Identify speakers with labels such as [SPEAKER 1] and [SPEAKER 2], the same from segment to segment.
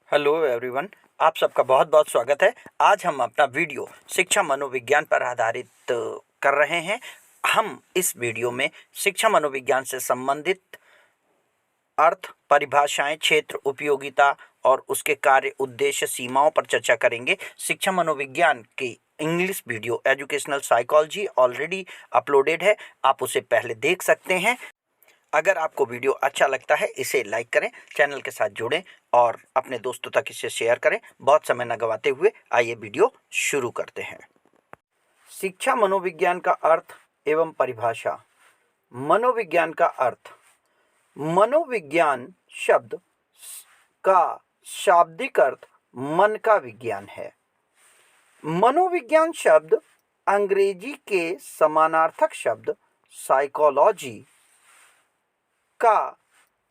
[SPEAKER 1] Hello everyone. आप सबका बहुत बहुत स्वागत है। आज हम अपना वीडियो शिक्षा मनोविज्ञान पर आधारित कर रहे हैं। हम इस वीडियो में शिक्षा मनोविज्ञान से संबंधित अर्थ, परिभाषाएं, क्षेत्र, उपयोगिता और उसके कार्य, उद्देश्य, सीमाओं पर चर्चा करेंगे। शिक्षा मनोविज्ञान की English video educational psychology already uploaded है, आप उसे पहले देख सकते हैं। अगर आपको वीडियो अच्छा लगता है इसे लाइक करें, चैनल के साथ जुड़ें और अपने दोस्तों तक इसे शेयर करें। बहुत समय न गवाते हुए आइए वीडियो शुरू करते हैं। शिक्षा मनोविज्ञान का अर्थ एवं परिभाषा। मनोविज्ञान का अर्थ। मनोविज्ञान शब्द का शाब्दिक अर्थ मन का विज्ञान है। मनोविज्ञान शब्द अंग्रेजी के समानार्थक शब्द साइकोलॉजी का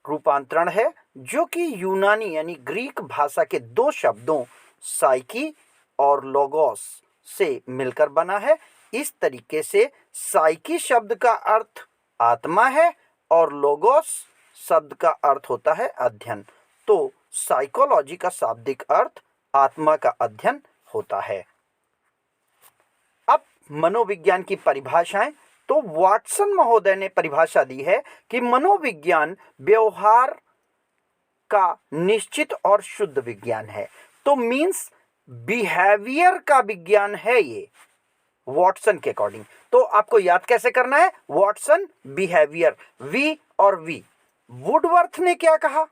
[SPEAKER 1] रूपांतरण है, जो कि यूनानी यानी ग्रीक भाषा के दो शब्दों साइकी और लोगोस से मिलकर बना है। इस तरीके से साइकी शब्द का अर्थ आत्मा है और लोगोस शब्द का अर्थ होता है अध्ययन। तो साइकोलॉजी का शाब्दिक अर्थ आत्मा का अध्ययन होता है। अब मनोविज्ञान की परिभाषाएं। तो वाटसन महोदय ने परिभाषा दी है कि मनोविज्ञान व्यवहार का निश्चित और शुद्ध विज्ञान है। तो मींस बिहेवियर का विज्ञान है ये, वाटसन के अकॉर्डिंग। तो आपको याद कैसे करना है? वाटसन, बिहेवियर, वी और वी। वुडवर्थ ने क्या कहा?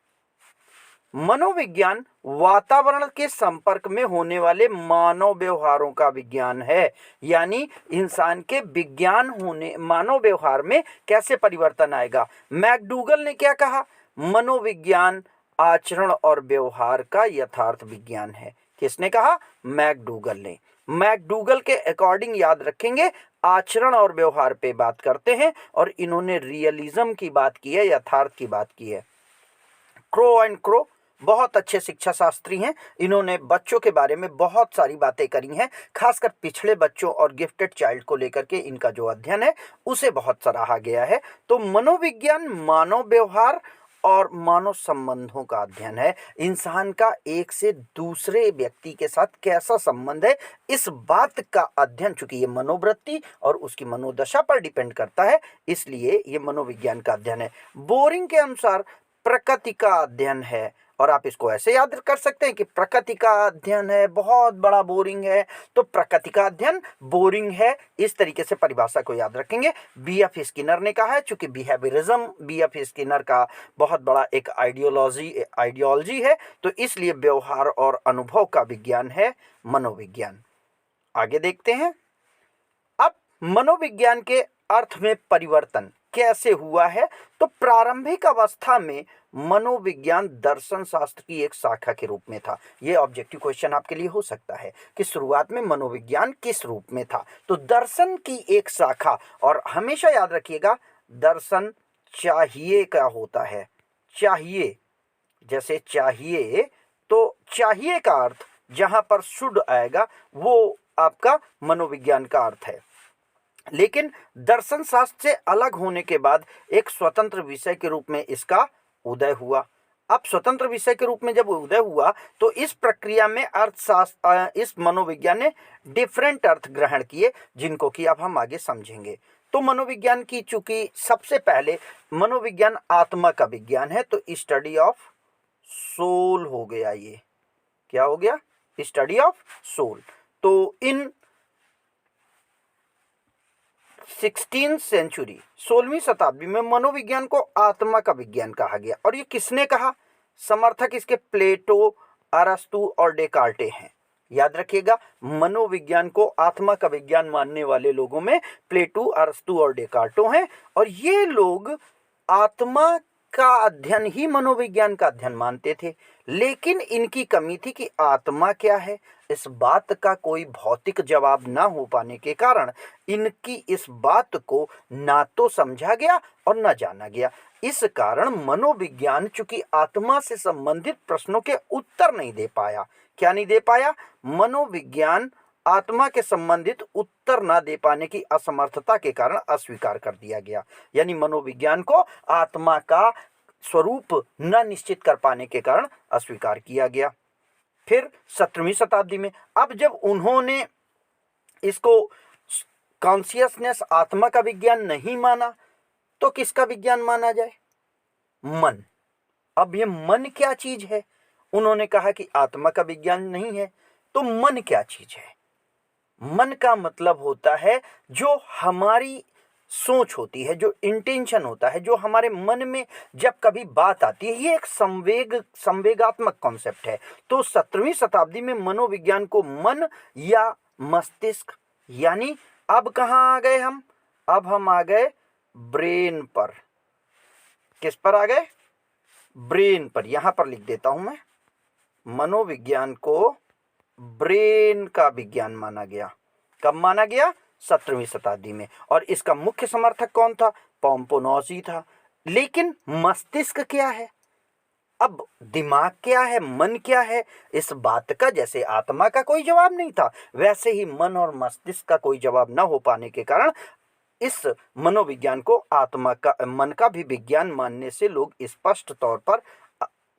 [SPEAKER 1] मनोविज्ञान वातावरण के संपर्क में होने वाले मानव व्यवहारों का विज्ञान है। यानी इंसान के विज्ञान होने, मानव व्यवहार में कैसे परिवर्तन आएगा। मैकडूगल ने क्या कहा? मनोविज्ञान आचरण और व्यवहार का यथार्थ विज्ञान है। किसने कहा? मैकडूगल ने। मैकडूगल के अकॉर्डिंग याद रखेंगे, आचरण और व्यवहार पे बात करते हैं और इन्होंने रियलिज्म की बात की है, यथार्थ की बात की है। क्रो एंड क्रो बहुत अच्छे शिक्षा शास्त्री हैं। इन्होंने बच्चों के बारे में बहुत सारी बातें करी हैं, खासकर पिछड़े बच्चों और गिफ्टेड चाइल्ड को लेकर के इनका जो अध्ययन है उसे बहुत सराहा गया है। तो मनोविज्ञान मानव व्यवहार और मानव संबंधों का अध्ययन है। इंसान का एक से दूसरे व्यक्ति के साथ कैसा संबंध है, इस बात का अध्ययन। चूंकि ये मनोवृत्ति और उसकी मनोदशा पर डिपेंड करता है, इसलिए ये मनोविज्ञान का अध्ययन है। बोरिंग के अनुसार प्रकृति का अध्ययन है। और आप इसको ऐसे याद कर सकते हैं कि प्रकृति का अध्ययन है, बहुत बड़ा बोरिंग है, तो प्रकृति का अध्ययन बोरिंग है। इस तरीके से परिभाषा को याद रखेंगे। बीएफ स्किनर ने कहा है, चूंकि बिहेवियरिज्म बीएफ स्किनर का बहुत बड़ा एक आइडियोलॉजी है, तो इसलिए व्यवहार और अनुभव का विज्ञान है मनोविज्ञान। आगे देखते हैं। अब मनोविज्ञान के अर्थ में परिवर्तन कैसे हुआ है? तो प्रारंभिक अवस्था में मनोविज्ञान दर्शन शास्त्र की एक शाखा के रूप में था। यह ऑब्जेक्टिव क्वेश्चन आपके लिए हो सकता है कि शुरुआत में मनोविज्ञान किस रूप में था। तो दर्शन की एक शाखा, और हमेशा याद रखिएगा दर्शन चाहिए का होता है। चाहिए, जैसे चाहिए, तो चाहिए का अर्थ जहां पर शुड आएगा वो आपका मनोविज्ञान का अर्थ है। लेकिन दर्शन शास्त्र से अलग होने के बाद एक स्वतंत्र विषय के रूप में इसका उदय हुआ। अब स्वतंत्र विषय के रूप में जब उदय हुआ तो इस प्रक्रिया में अर्थशास्त्र, इस मनोविज्ञान ने डिफरेंट अर्थ ग्रहण किए, जिनको कि अब हम आगे समझेंगे। तो मनोविज्ञान की, चूंकि सबसे पहले मनोविज्ञान आत्मा का विज्ञान है, तो स्टडी ऑफ सोल हो गया। ये क्या हो गया? Study of soul. तो इन 16वीं सेंचुरी, 16वीं शताब्दी में मनोविज्ञान को आत्मा का विज्ञान कहा गया। और ये किसने कहा? समर्थक इसके प्लेटो, अरस्तु और डेकार्टे हैं। याद रखिएगा, मनोविज्ञान को आत्मा का विज्ञान मानने वाले लोगों में प्लेटो, अरस्तु और डेकार्टो हैं। और ये लोग आत्मा का अध्ययन ही मनोविज्ञान का अध्ययन मानते थे। लेकिन इनकी कमी थी कि आत्मा क्या है, इस बात का कोई भौतिक जवाब ना हो पाने के कारण इनकी इस बात को ना तो समझा गया और ना जाना गया। इस कारण मनोविज्ञान चूंकि आत्मा से संबंधित प्रश्नों के उत्तर नहीं दे पाया। क्या नहीं दे पाया? मनोविज्ञान आत्मा के संबंधित उत्तर न दे पाने की असमर्थता के कारण अस्वीकार कर दिया गया। यानी मनोविज्ञान को आत्मा का स्वरूप न निश्चित कर पाने के कारण अस्वीकार किया गया। फिर 17वीं शताब्दी में अब जब उन्होंने इसको कॉन्शियसनेस, आत्मा का विज्ञान नहीं माना, तो किसका विज्ञान माना जाए? मन। अब ये मन क्या चीज है? उन्होंने कहा कि आत्मा का विज्ञान नहीं है, तो मन क्या चीज है? मन का मतलब होता है जो हमारी सोच होती है, जो इंटेंशन होता है, जो हमारे मन में जब कभी बात आती है। ये एक संवेगात्मक कॉन्सेप्ट है। तो 17वीं शताब्दी में मनोविज्ञान को मन या मस्तिष्क, यानी अब कहाँ आ गए हम? अब हम आ गए ब्रेन पर। किस पर आ गए? ब्रेन पर। यहां पर लिख देता हूं मैं, मनोविज्ञान को ब्रेन का विज्ञान माना गया। कब माना गया? 17वीं शताब्दी में। और इसका मुख्य समर्थक कौन था? पोम्पोनोजी था। लेकिन मस्तिष्क क्या है? अब दिमाग क्या है, मन क्या है, इस बात का जैसे आत्मा का कोई जवाब नहीं था, वैसे ही मन और मस्तिष्क का कोई जवाब न हो पाने के कारण इस मनोविज्ञान को आत्मा का, मन का भी विज्ञान मानने से लोग स्पष्ट तौर पर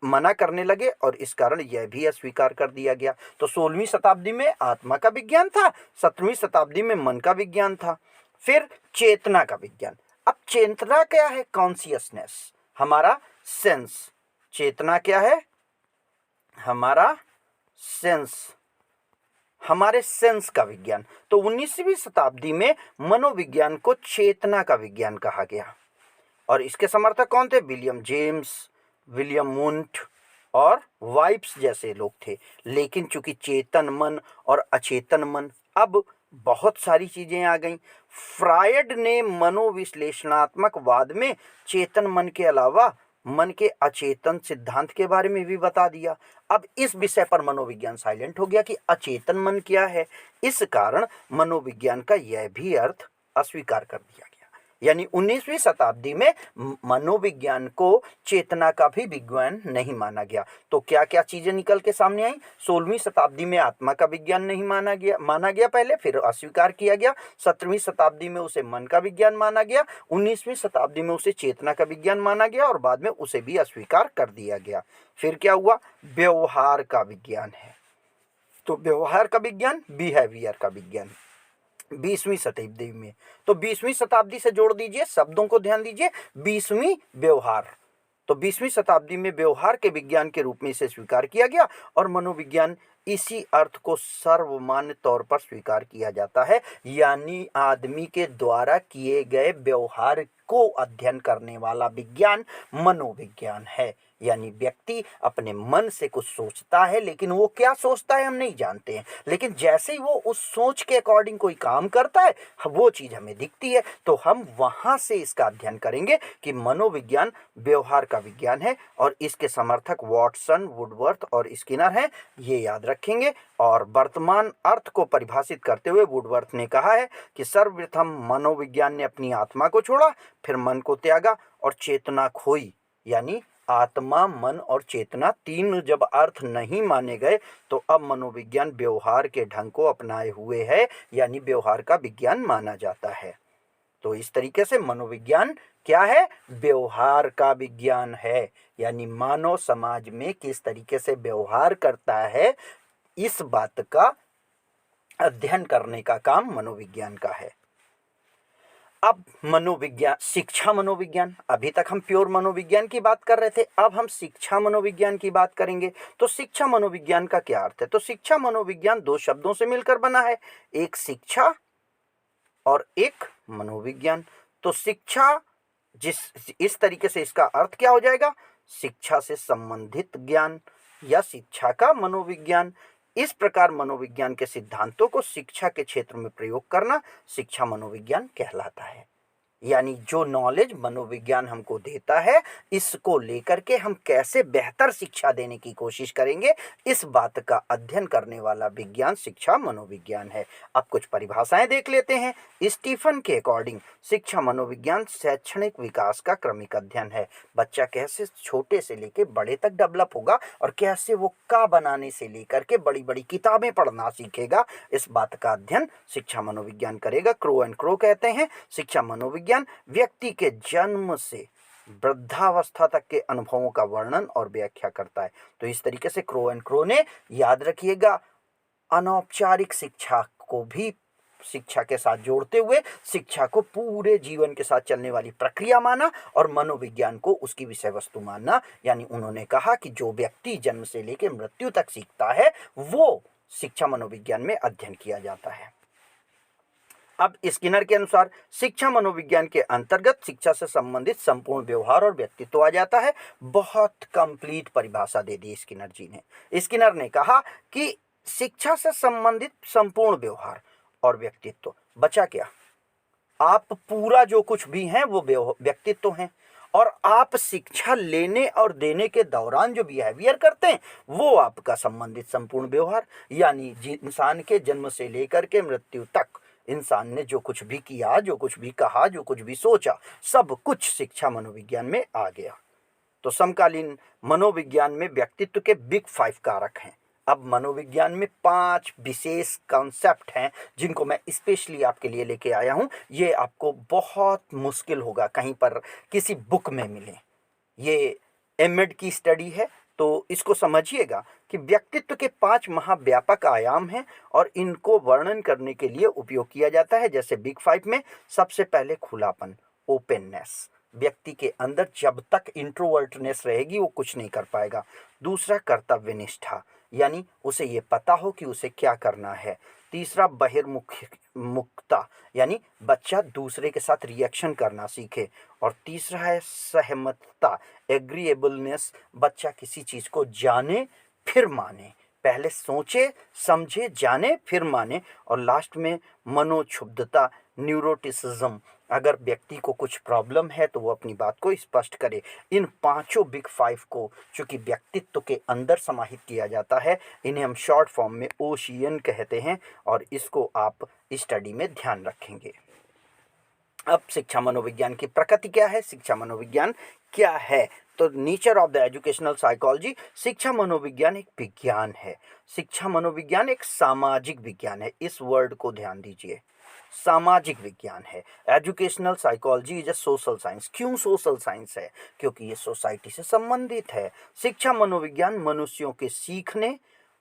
[SPEAKER 1] मना करने लगे, और इस कारण यह भी अस्वीकार कर दिया गया। तो 16वीं शताब्दी में आत्मा का विज्ञान था, 17वीं शताब्दी में मन का विज्ञान था। फिर चेतना का विज्ञान। अब चेतना क्या है? कॉन्शियसनेस, हमारा सेंस। चेतना क्या है? हमारा सेंस, हमारे सेंस का विज्ञान। तो 19वीं शताब्दी में मनोविज्ञान को चेतना का विज्ञान कहा गया, और इसके समर्थक कौन थे? विलियम जेम्स, विलियम वुंट और वाइप्स जैसे लोग थे। लेकिन चूंकि चेतन मन और अचेतन मन, अब बहुत सारी चीजें आ गई। फ्रायड ने मनोविश्लेषणात्मक वाद में चेतन मन के अलावा मन के अचेतन सिद्धांत के बारे में भी बता दिया। अब इस विषय पर मनोविज्ञान साइलेंट हो गया कि अचेतन मन क्या है। इस कारण मनोविज्ञान का यह भी अर्थ अस्वीकार कर दिया गया। यानी 19वीं शताब्दी में मनोविज्ञान को चेतना का भी विज्ञान नहीं माना गया। तो क्या क्या चीजें निकल के सामने आई? 16वीं शताब्दी में आत्मा का विज्ञान नहीं माना गया पहले, फिर अस्वीकार किया गया। 17वीं शताब्दी में उसे मन का विज्ञान माना गया। 19वीं शताब्दी में उसे चेतना का विज्ञान माना गया, और बाद में उसे भी अस्वीकार कर दिया गया। फिर क्या हुआ? व्यवहार का विज्ञान है। तो व्यवहार का विज्ञान, बिहेवियर का विज्ञान 20वीं शताब्दी में। तो 20वीं शताब्दी से जोड़ दीजिए, शब्दों को ध्यान दीजिए। 20वीं व्यवहार, तो 20वीं शताब्दी में व्यवहार के विज्ञान के रूप में इसे स्वीकार किया गया, और मनोविज्ञान इसी अर्थ को सर्वमान्य तौर पर स्वीकार किया जाता है, यानी आदमी के द्वारा किए गए व्यवहार को अध्ययन करने वाला विज्ञान मनोविज्ञान है। यानी व्यक्ति अपने मन से कुछ सोचता है, लेकिन वो क्या सोचता है हम नहीं जानते हैं, लेकिन जैसे ही वो उस सोच के अकॉर्डिंग कोई काम करता है, वो चीज़ हमें दिखती है, तो हम वहाँ से इसका अध्ययन करेंगे कि मनोविज्ञान व्यवहार का विज्ञान है। और इसके समर्थक वॉटसन, वुडवर्थ और स्किनर हैं, ये याद रखेंगे। और वर्तमान अर्थ को परिभाषित करते हुए वुडवर्थ ने कहा है कि सर्वप्रथम मनोविज्ञान ने अपनी आत्मा को छोड़ा, फिर मन को त्यागा और चेतना खोई। यानी आत्मा, मन और चेतना, तीन जब अर्थ नहीं माने गए, तो अब मनोविज्ञान व्यवहार के ढंग को अपनाए हुए है, यानी व्यवहार का विज्ञान माना जाता है। तो इस तरीके से मनोविज्ञान क्या है? व्यवहार का विज्ञान है, यानी मानव समाज में किस तरीके से व्यवहार करता है, इस बात का अध्ययन करने का काम मनोविज्ञान का है। अब मनोविज्ञान, शिक्षा मनोविज्ञान, अभी तक हम प्योर मनोविज्ञान की बात कर रहे थे, अब हम शिक्षा मनोविज्ञान की बात करेंगे। तो शिक्षा मनोविज्ञान का क्या अर्थ है? तो शिक्षा मनोविज्ञान दो शब्दों से मिलकर बना है, एक शिक्षा और एक मनोविज्ञान। तो शिक्षा, इस तरीके से इसका अर्थ क्या हो जाएगा? शिक्षा से संबंधित ज्ञान या शिक्षा का मनोविज्ञान। इस प्रकार मनोविज्ञान के सिद्धांतों को शिक्षा के क्षेत्र में प्रयोग करना शिक्षा मनोविज्ञान कहलाता है। यानी जो नॉलेज मनोविज्ञान हमको देता है, इसको लेकर के हम कैसे बेहतर शिक्षा देने की कोशिश करेंगे, इस बात का अध्ययन करने वाला विज्ञान शिक्षा मनोविज्ञान है। अब कुछ परिभाषाएं देख लेते हैं। स्टीफन के अकॉर्डिंग शिक्षा मनोविज्ञान शैक्षणिक विकास का क्रमिक अध्ययन है। बच्चा कैसे छोटे से लेकर बड़े तक डेवलप होगा, और कैसे वो का बनाने से लेकर के बड़ी बड़ी किताबें पढ़ना सीखेगा, इस बात का अध्ययन शिक्षा मनोविज्ञान करेगा। क्रो एंड क्रो कहते हैं शिक्षा मनोविज्ञान व्यक्ति के जन्म से वृद्धावस्था तक के अनुभवों का वर्णन और व्याख्या करता है। तो इस तरीके से क्रो एंड क्रो ने, याद रखिएगा, अनौपचारिक शिक्षा को भी शिक्षा के साथ जोड़ते हुए शिक्षा को पूरे जीवन के साथ चलने वाली प्रक्रिया माना और मनोविज्ञान को उसकी विषय वस्तु मानना। यानी उन्होंने कहा कि जो व्यक्ति जन्म से लेकर मृत्यु तक सीखता है वो शिक्षा मनोविज्ञान में अध्ययन किया जाता है। अब स्किनर के अनुसार शिक्षा मनोविज्ञान के अंतर्गत शिक्षा से संबंधित संपूर्ण व्यवहार और व्यक्तित्व आ जाता है। बहुत कंप्लीट परिभाषा दे दी स्किनर जी ने। स्किनर ने कहा कि शिक्षा से संबंधित संपूर्ण व्यवहार और व्यक्तित्व, बचा क्या? आप पूरा जो कुछ भी हैं वो व्यक्तित्व हैं, और आप शिक्षा लेने और देने के दौरान जो बिहेवियर करते हैं वो आपका संबंधित संपूर्ण व्यवहार। यानी इंसान के जन्म से लेकर के मृत्यु तक इंसान ने जो कुछ भी किया, जो कुछ भी कहा, जो कुछ भी सोचा, सब कुछ शिक्षा मनोविज्ञान में आ गया। तो समकालीन मनोविज्ञान में व्यक्तित्व के बिग 5 कारक हैं। अब मनोविज्ञान में 5 विशेष कॉन्सेप्ट हैं जिनको मैं स्पेशली आपके लिए लेके आया हूं। ये आपको बहुत मुश्किल होगा कहीं पर किसी बुक में मिले। ये एमएड की स्टडी है, तो इसको समझिएगा कि व्यक्तित्व के 5 महाव्यापक आयाम हैं और इनको वर्णन करने के लिए उपयोग किया जाता है। जैसे बिग 5 में सबसे पहले खुलापन, ओपननेस। व्यक्ति के अंदर जब तक इंट्रोवर्टनेस रहेगी वो कुछ नहीं कर पाएगा। दूसरा कर्तव्य निष्ठा, यानी उसे ये पता हो कि उसे क्या करना है। तीसरा बहिर्मुखता, यानी बच्चा दूसरे के साथ रिएक्शन करना सीखे। और तीसरा है सहमतता, एग्रीएबलनेस, बच्चा किसी चीज़ को जाने फिर माने, पहले सोचे समझे जाने फिर माने। और लास्ट में मनोक्षुब्धता, न्यूरोटिसिज्म, अगर व्यक्ति को कुछ प्रॉब्लम है तो वो अपनी बात को स्पष्ट करे। इन 5 बिग 5 को चूंकि व्यक्तित्व के अंदर समाहित किया जाता है, इन्हें हम शॉर्ट फॉर्म में ओशियन कहते हैं और इसको आप स्टडी में ध्यान रखेंगे। अब शिक्षा मनोविज्ञान की प्रकृति क्या है, शिक्षा मनोविज्ञान क्या है? तो nature of the educational psychology, शिक्षा मनोविज्ञान एक विज्ञान है। शिक्षा मनोविज्ञान एक सामाजिक विज्ञान है। इस वर्ड को ध्यान दीजिए, सामाजिक विज्ञान है। Educational psychology is a social science. क्यों सोशल साइंस है? क्योंकि ये सोसाइटी से संबंधित है। शिक्षा मनोविज्ञान मनुष्यों के सीखने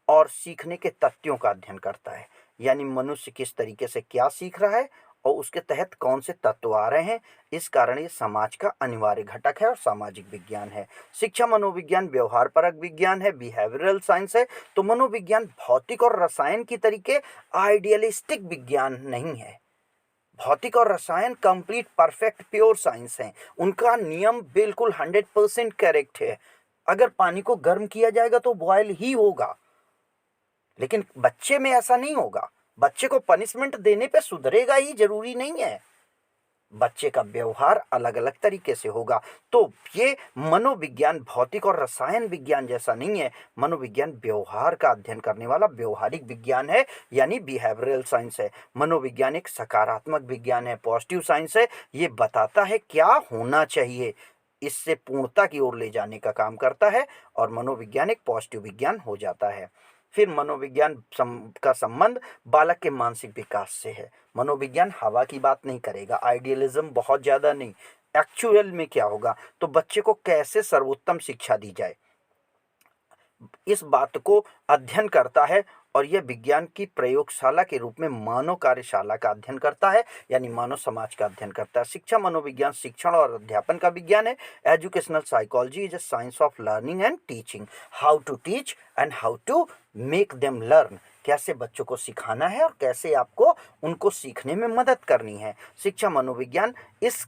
[SPEAKER 1] और सीखने के तथ्यों का अध्ययन करता है। यानी मनुष्य किस तरीके से क्या सीख रहा है और उसके तहत कौन से तत्व आ रहे हैं, इस कारण ये समाज का अनिवार्य घटक है और सामाजिक विज्ञान है। शिक्षा मनोविज्ञान व्यवहार परक विज्ञान है, बिहेवियरल साइंस है। तो मनोविज्ञान भौतिक और रसायन की तरीके आइडियलिस्टिक विज्ञान नहीं है। भौतिक और रसायन कंप्लीट परफेक्ट प्योर साइंस हैं। उनका नियम बिल्कुल 100% करेक्ट है। अगर पानी को गर्म किया जाएगा तो बॉयल ही होगा, लेकिन बच्चे में ऐसा नहीं होगा। बच्चे को पनिशमेंट देने पे सुधरेगा ही जरूरी नहीं है। बच्चे का व्यवहार अलग अलग तरीके से होगा। तो ये मनोविज्ञान भौतिक और रसायन विज्ञान जैसा नहीं है। मनोविज्ञान व्यवहार का अध्ययन करने वाला व्यवहारिक विज्ञान है, यानी बिहेवियरल साइंस है। मनोविज्ञान एक सकारात्मक विज्ञान है, पॉजिटिव साइंस है। ये बताता है क्या होना चाहिए, इससे पूर्णता की ओर ले जाने का काम करता है और मनोविज्ञान एक पॉजिटिव विज्ञान हो जाता है। फिर मनोविज्ञान का संबंध बालक के मानसिक विकास से है। मनोविज्ञान हवा की बात नहीं करेगा, आइडियलिज्म बहुत ज़्यादा नहीं। एक्चुअल में क्या होगा, तो बच्चे को कैसे सर्वोत्तम शिक्षा दी जाए, इस बात को अध्ययन करता है। और यह विज्ञान की प्रयोगशाला के रूप में मानव कार्यशाला का अध्ययन करता है, यानी मानव समाज का अध्ययन करता है। शिक्षा मनोविज्ञान शिक्षण और अध्यापन का विज्ञान है। Educational psychology is a science of learning and teaching, how to teach and how to make them learn. कैसे बच्चों को सिखाना है और कैसे आपको उनको सीखने में मदद करनी है। शिक्षा मनोविज्ञान इस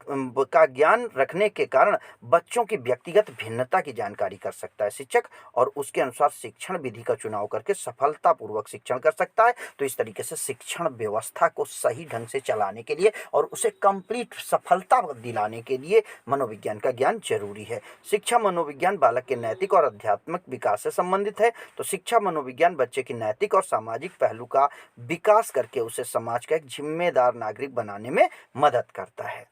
[SPEAKER 1] का ज्ञान रखने के कारण बच्चों की व्यक्तिगत भिन्नता की जानकारी कर सकता है शिक्षक, और उसके अनुसार शिक्षण विधि का चुनाव करके सफलतापूर्वक शिक्षण कर सकता है। तो इस तरीके से शिक्षण व्यवस्था को सही ढंग से चलाने के लिए और उसे कंप्लीट सफलता दिलाने के लिए मनोविज्ञान का ज्ञान जरूरी है। शिक्षा मनोविज्ञान बालक के नैतिक और आध्यात्मिक विकास से संबंधित है। तो शिक्षा मनोविज्ञान बच्चे की नैतिक और सामाजिक पहलू का विकास करके उसे समाज का एक जिम्मेदार नागरिक बनाने में मदद करता है।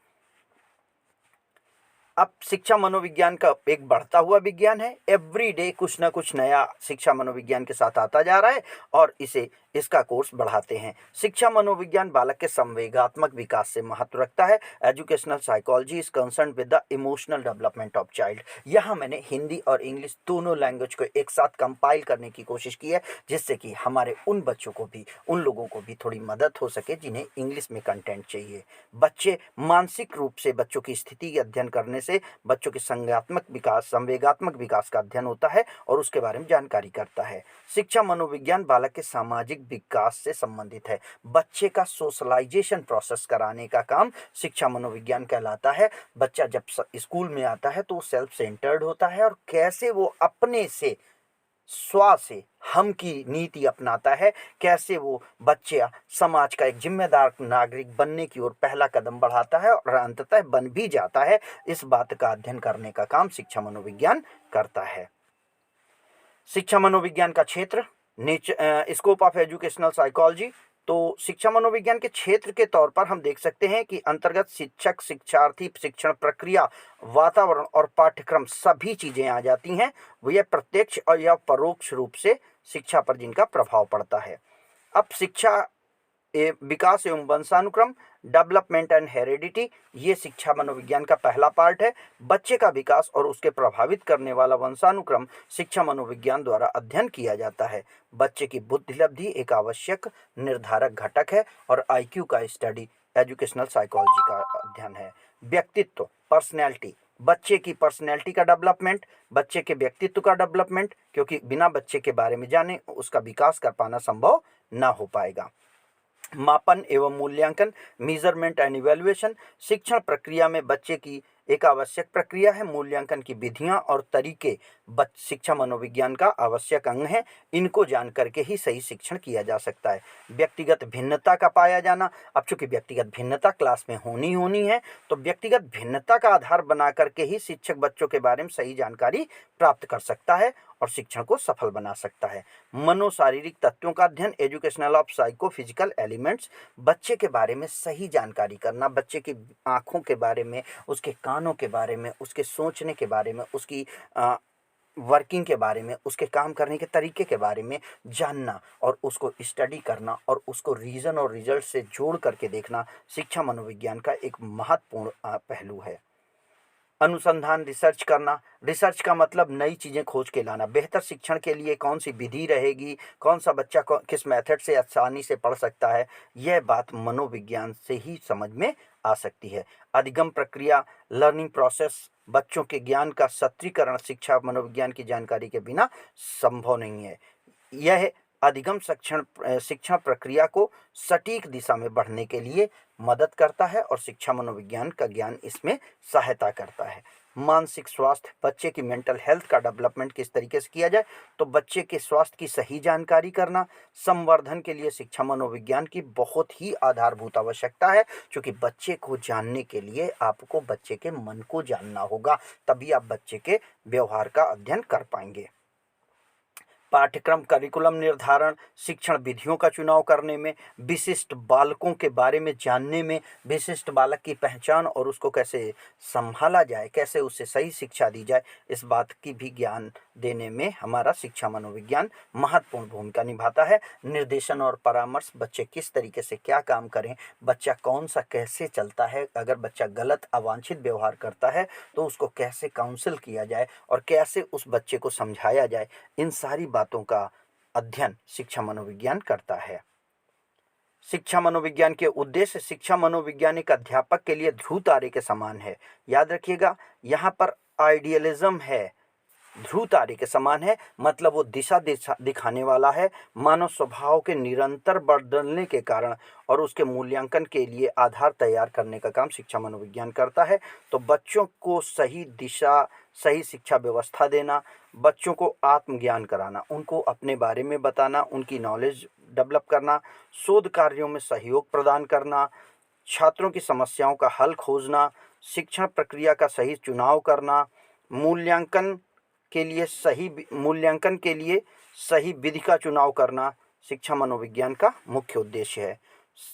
[SPEAKER 1] अब शिक्षा मनोविज्ञान का एक बढ़ता हुआ विज्ञान है। एवरी डे कुछ ना कुछ नया शिक्षा मनोविज्ञान के साथ आता जा रहा है और इसे इसका कोर्स बढ़ाते हैं। शिक्षा मनोविज्ञान बालक के संवेगात्मक विकास से महत्व रखता है। Educational psychology is concern with the emotional development of child. यहाँ मैंने हिंदी और इंग्लिश दोनों लैंग्वेज को एक साथ कंपाइल करने की कोशिश की है, जिससे कि हमारे उन बच्चों को भी, उन लोगों को भी थोड़ी मदद हो सके जिन्हें इंग्लिश में कंटेंट चाहिए। बच्चे मानसिक रूप से, बच्चों की स्थिति के अध्ययन करने से बच्चों के संवेगात्मक विकास का अध्ययन होता है और उसके बारे में जानकारी करता है। शिक्षा मनोविज्ञान बालक के सामाजिक विकास से संबंधित है। बच्चे का सोशलाइजेशन प्रोसेस कराने का काम शिक्षा मनोविज्ञान कहलाता है। बच्चा जब स्कूल में आता है तो वो सेल्फ सेंटर्ड होता है और कैसे वो अपने से स्व से हम की नीति अपनाता है, कैसे वो बच्चा समाज का एक जिम्मेदार नागरिक बनने की ओर पहला कदम बढ़ाता है और अंततः बन भी जाता है, इस बात का अध्ययन करने का काम शिक्षा मनोविज्ञान करता है। शिक्षा मनोविज्ञान का क्षेत्र, स्कोप ऑफ एजुकेशनल साइकोलॉजी। तो शिक्षा मनोविज्ञान के क्षेत्र के तौर पर हम देख सकते हैं कि अंतर्गत शिक्षक, शिक्षार्थी, शिक्षण प्रक्रिया, वातावरण और पाठ्यक्रम सभी चीजें आ जाती हैं। यह प्रत्यक्ष और या परोक्ष रूप से शिक्षा पर जिनका प्रभाव पड़ता है। अब शिक्षा विकास एवं वंशानुक्रम, डेवलपमेंट एंड हेरिडिटी, ये शिक्षा मनोविज्ञान का पहला पार्ट है। बच्चे का विकास और उसके प्रभावित करने वाला वंशानुक्रम शिक्षा मनोविज्ञान द्वारा अध्ययन किया जाता है। बच्चे की बुद्धिलब्धि एक आवश्यक निर्धारक घटक है और आईक्यू का स्टडी एजुकेशनल साइकोलॉजी का अध्ययन है। व्यक्तित्व, पर्सनैलिटी, बच्चे की पर्सनैलिटी का डेवलपमेंट, बच्चे के व्यक्तित्व का डेवलपमेंट, क्योंकि बिना बच्चे के बारे में जाने उसका विकास कर पाना संभव ना हो पाएगा। मापन एवं मूल्यांकन, मेजरमेंट एंड इवैल्यूएशन, शिक्षण प्रक्रिया में बच्चे की एक आवश्यक प्रक्रिया है। मूल्यांकन की विधियां और तरीके शिक्षा मनोविज्ञान का आवश्यक अंग है। इनको जान करके ही सही शिक्षण किया जा सकता है। व्यक्तिगत भिन्नता का पाया जाना, अब चूंकि व्यक्तिगत भिन्नता क्लास में होनी है, तो व्यक्तिगत भिन्नता का आधार बना करके ही शिक्षक बच्चों के बारे में सही जानकारी प्राप्त कर सकता है और शिक्षण को सफल बना सकता है। मनोशारीरिक तत्वों का अध्ययन, एजुकेशनल ऑफ साइकोफिजिकल एलिमेंट्स, बच्चे के बारे में सही जानकारी करना, बच्चे की आँखों के बारे में, उसके कानों के बारे में, उसके सोचने के बारे में, उसकी वर्किंग के बारे में, उसके काम करने के तरीके के बारे में जानना और उसको स्टडी करना और उसको रीज़न और रिजल्ट से जोड़ करके देखना शिक्षा मनोविज्ञान का एक महत्वपूर्ण पहलू है। अनुसंधान, रिसर्च करना, रिसर्च का मतलब नई चीज़ें खोज के लाना। बेहतर शिक्षण के लिए कौन सी विधि रहेगी, कौन सा बच्चा किस मेथड से आसानी से पढ़ सकता है, यह बात मनोविज्ञान से ही समझ में आ सकती है। अधिगम प्रक्रिया, लर्निंग प्रोसेस, बच्चों के ज्ञान का सत्रीकरण शिक्षा मनोविज्ञान की जानकारी के बिना संभव नहीं है। यह अधिगम शिक्षण प्रक्रिया को सटीक दिशा में बढ़ने के लिए मदद करता है और शिक्षा मनोविज्ञान का ज्ञान इसमें सहायता करता है। मानसिक स्वास्थ्य, बच्चे की मेंटल हेल्थ का डेवलपमेंट किस तरीके से किया जाए, तो बच्चे के स्वास्थ्य की सही जानकारी करना, संवर्धन के लिए शिक्षा मनोविज्ञान की बहुत ही आधारभूत आवश्यकता है, क्योंकि बच्चे को जानने के लिए आपको बच्चे के मन को जानना होगा, तभी आप बच्चे के व्यवहार का अध्ययन कर पाएंगे। पाठ्यक्रम, करिकुलम निर्धारण, शिक्षण विधियों का चुनाव करने में, विशिष्ट बालकों के बारे में जानने में, विशिष्ट बालक की पहचान और उसको कैसे संभाला जाए, कैसे उससे सही शिक्षा दी जाए, इस बात की भी ज्ञान देने में हमारा शिक्षा मनोविज्ञान महत्वपूर्ण भूमिका निभाता है। निर्देशन और परामर्श, बच्चे किस तरीके से क्या काम करें, बच्चा कौन सा कैसे चलता है, अगर बच्चा गलत अवांछित व्यवहार करता है तो उसको कैसे काउंसिल किया जाए और कैसे उस बच्चे को समझाया जाए, इन सारी बातों का अध्ययन शिक्षा मनोविज्ञान करता है। शिक्षा मनोविज्ञान के उद्देश्य, शिक्षा मनोविज्ञान एक अध्यापक के लिए ध्रुव तारे के समान है। याद रखिएगा, यहाँ पर आइडियलिज्म है, ध्रुव तारे के समान है, मतलब वो दिशा दिखाने वाला है। मानव स्वभाव के निरंतर बदलने के कारण और उसके मूल्यांकन के लिए आधार तैयार करने का काम शिक्षा मनोविज्ञान करता है। तो बच्चों को सही दिशा, सही शिक्षा व्यवस्था देना, बच्चों को आत्मज्ञान कराना, उनको अपने बारे में बताना, उनकी नॉलेज डेवलप करना, शोध कार्यों में सहयोग प्रदान करना, छात्रों की समस्याओं का हल खोजना, शिक्षण प्रक्रिया का सही चुनाव करना, मूल्यांकन के लिए सही विधि का चुनाव करना शिक्षा मनोविज्ञान का मुख्य उद्देश्य है।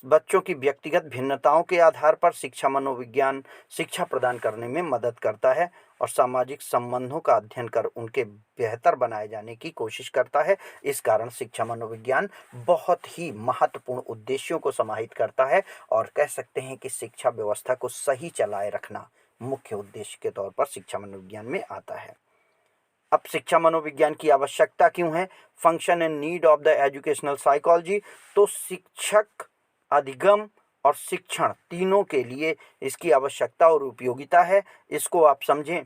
[SPEAKER 1] बच्चों की व्यक्तिगत भिन्नताओं के आधार पर शिक्षा मनोविज्ञान शिक्षा प्रदान करने में मदद करता है और सामाजिक संबंधों का अध्ययन कर उनके बेहतर बनाए जाने की कोशिश करता है। इस कारण शिक्षा मनोविज्ञान बहुत ही महत्वपूर्ण उद्देश्यों को समाहित करता है और कह सकते हैं कि शिक्षा व्यवस्था को सही चलाए रखना मुख्य उद्देश्य के तौर पर शिक्षा मनोविज्ञान में आता है। अब शिक्षा मनोविज्ञान की आवश्यकता क्यों है? Function and need of the educational psychology. तो शिक्षक, अधिगम और शिक्षण तीनों के लिए इसकी आवश्यकता और उपयोगिता है। इसको आप समझें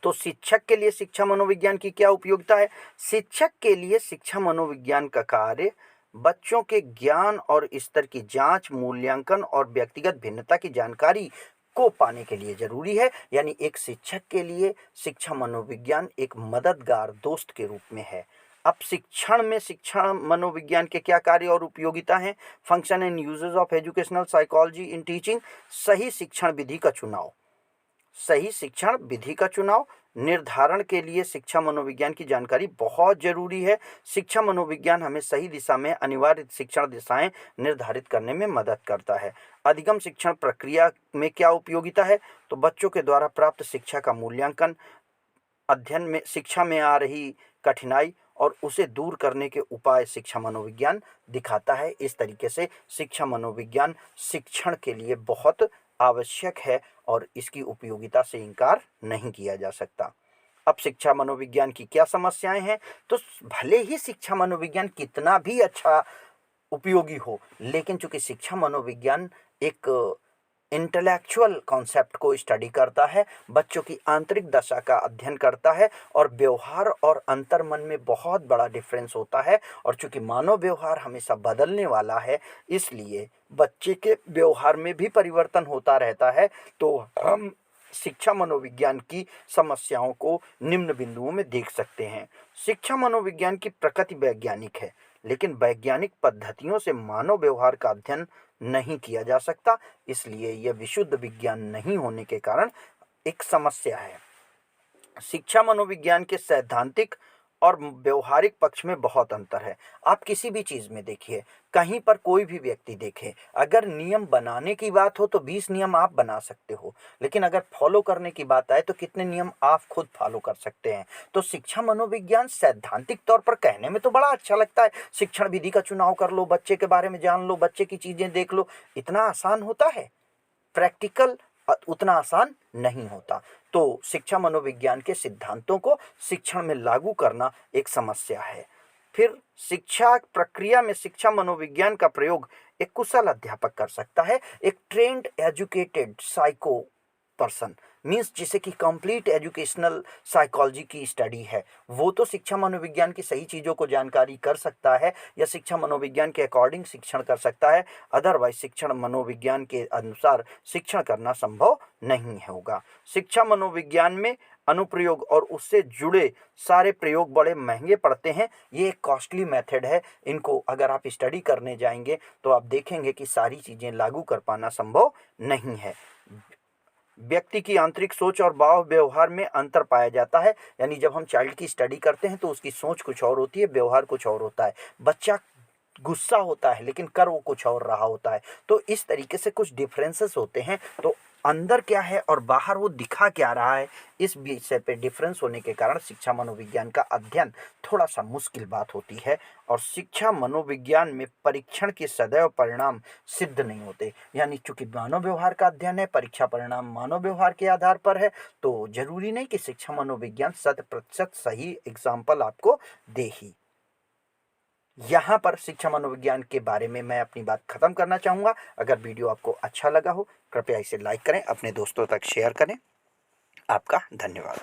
[SPEAKER 1] तो शिक्षक के लिए शिक्षा मनोविज्ञान की क्या उपयोगिता है? शिक्षक के लिए शिक्षा मनोविज्ञान का कार्य बच्चों के ज्ञान और स्तर की जांच, मूल्यांकन और व्यक्तिगत भिन्नता की जानकारी को पाने के लिए जरूरी है। यानी एक शिक्षक के लिए शिक्षा मनोविज्ञान एक मददगार दोस्त के रूप में है। अब शिक्षण में शिक्षा मनोविज्ञान के क्या कार्य और उपयोगिता हैं? Function and uses of educational psychology in teaching. सही शिक्षण विधि का चुनाव। सही शिक्षण विधि का चुनाव निर्धारण के लिए शिक्षा मनोविज्ञान की जानकारी बहुत जरूरी है। शिक्षा मनोविज्ञान हमें सही दिशा में अनिवार्य शिक्षण दिशाएं निर्धारित करने में मदद करता है। अधिगम शिक्षण प्रक्रिया में क्या उपयोगिता है? तो बच्चों के द्वारा प्राप्त शिक्षा का मूल्यांकन, अध्ययन में शिक्षा में आ रही कठिनाई और उसे दूर करने के उपाय शिक्षा मनोविज्ञान दिखाता है। इस तरीके से शिक्षा मनोविज्ञान शिक्षण के लिए बहुत आवश्यक है और इसकी उपयोगिता से इनकार नहीं किया जा सकता। अब शिक्षा मनोविज्ञान की क्या समस्याएं हैं? तो भले ही शिक्षा मनोविज्ञान कितना भी अच्छा उपयोगी हो, लेकिन चूंकि शिक्षा मनोविज्ञान एक इंटेलेक्चुअल कॉन्सेप्ट को स्टडी करता है, बच्चों की आंतरिक दशा का अध्ययन करता है और व्यवहार और अंतर्मन में बहुत बड़ा डिफरेंस होता है। और चूंकि मानव व्यवहार हमेशा बदलने वाला है, इसलिए बच्चे के व्यवहार में भी परिवर्तन होता रहता है। तो हम शिक्षा मनोविज्ञान की समस्याओं को निम्न बिंदुओं में देख सकते हैं। शिक्षा मनोविज्ञान की प्रकृति वैज्ञानिक है, लेकिन वैज्ञानिक पद्धतियों से मानव व्यवहार का अध्ययन नहीं किया जा सकता, इसलिए यह विशुद्ध विज्ञान नहीं होने के कारण एक समस्या है। शिक्षा मनोविज्ञान के सैद्धांतिक और व्यवहारिक पक्ष में बहुत अंतर है। आप किसी भी चीज़ में देखिए, कहीं पर कोई भी व्यक्ति देखे, अगर नियम बनाने की बात हो तो 20 नियम आप बना सकते हो, लेकिन अगर फॉलो करने की बात आए तो कितने नियम आप खुद फॉलो कर सकते हैं। तो शिक्षा मनोविज्ञान सैद्धांतिक तौर पर कहने में तो बड़ा अच्छा लगता है, शिक्षण विधि का चुनाव कर लो, बच्चे के बारे में जान लो, बच्चे की चीज़ें देख लो, इतना आसान होता है? प्रैक्टिकल उतना आसान नहीं होता। तो शिक्षा मनोविज्ञान के सिद्धांतों को शिक्षण में लागू करना एक समस्या है। फिर शिक्षा प्रक्रिया में शिक्षा मनोविज्ञान का प्रयोग एक कुशल अध्यापक कर सकता है। एक trend educated psycho person means जिसे कि कंप्लीट एजुकेशनल साइकोलॉजी की स्टडी है, वो तो शिक्षा मनोविज्ञान की सही चीज़ों को जानकारी कर सकता है या शिक्षा मनोविज्ञान के अकॉर्डिंग शिक्षण कर सकता है। अदरवाइज शिक्षण मनोविज्ञान के अनुसार शिक्षण करना संभव नहीं होगा। शिक्षा मनोविज्ञान में अनुप्रयोग और उससे जुड़े सारे प्रयोग बड़े महंगे पड़ते हैं। ये एक कॉस्टली मेथड है। इनको अगर आप स्टडी करने जाएंगे तो आप देखेंगे कि सारी चीज़ें लागू कर पाना संभव नहीं है। व्यक्ति की आंतरिक सोच और भाव व्यवहार में अंतर पाया जाता है। यानी जब हम चाइल्ड की स्टडी करते हैं तो उसकी सोच कुछ और होती है, व्यवहार कुछ और होता है। बच्चा गुस्सा होता है लेकिन कर वो कुछ और रहा होता है। तो इस तरीके से कुछ डिफरेंसेस होते हैं। तो अंदर क्या है और बाहर वो दिखा क्या रहा है, इस विषय पे डिफरेंस होने के कारण शिक्षा मनोविज्ञान का अध्ययन थोड़ा सा मुश्किल बात होती है। और शिक्षा मनोविज्ञान में परीक्षण के सदैव परिणाम सिद्ध नहीं होते। यानी चूंकि मानव व्यवहार का अध्ययन है, परीक्षा परिणाम मानव व्यवहार के आधार पर है, तो जरूरी नहीं कि शिक्षा मनोविज्ञान 100% सही एग्जाम्पल आपको दे ही। यहाँ पर शिक्षा मनोविज्ञान के बारे में मैं अपनी बात खत्म करना चाहूँगा। अगर वीडियो आपको अच्छा लगा हो, कृपया इसे लाइक करें, अपने दोस्तों तक शेयर करें। आपका धन्यवाद।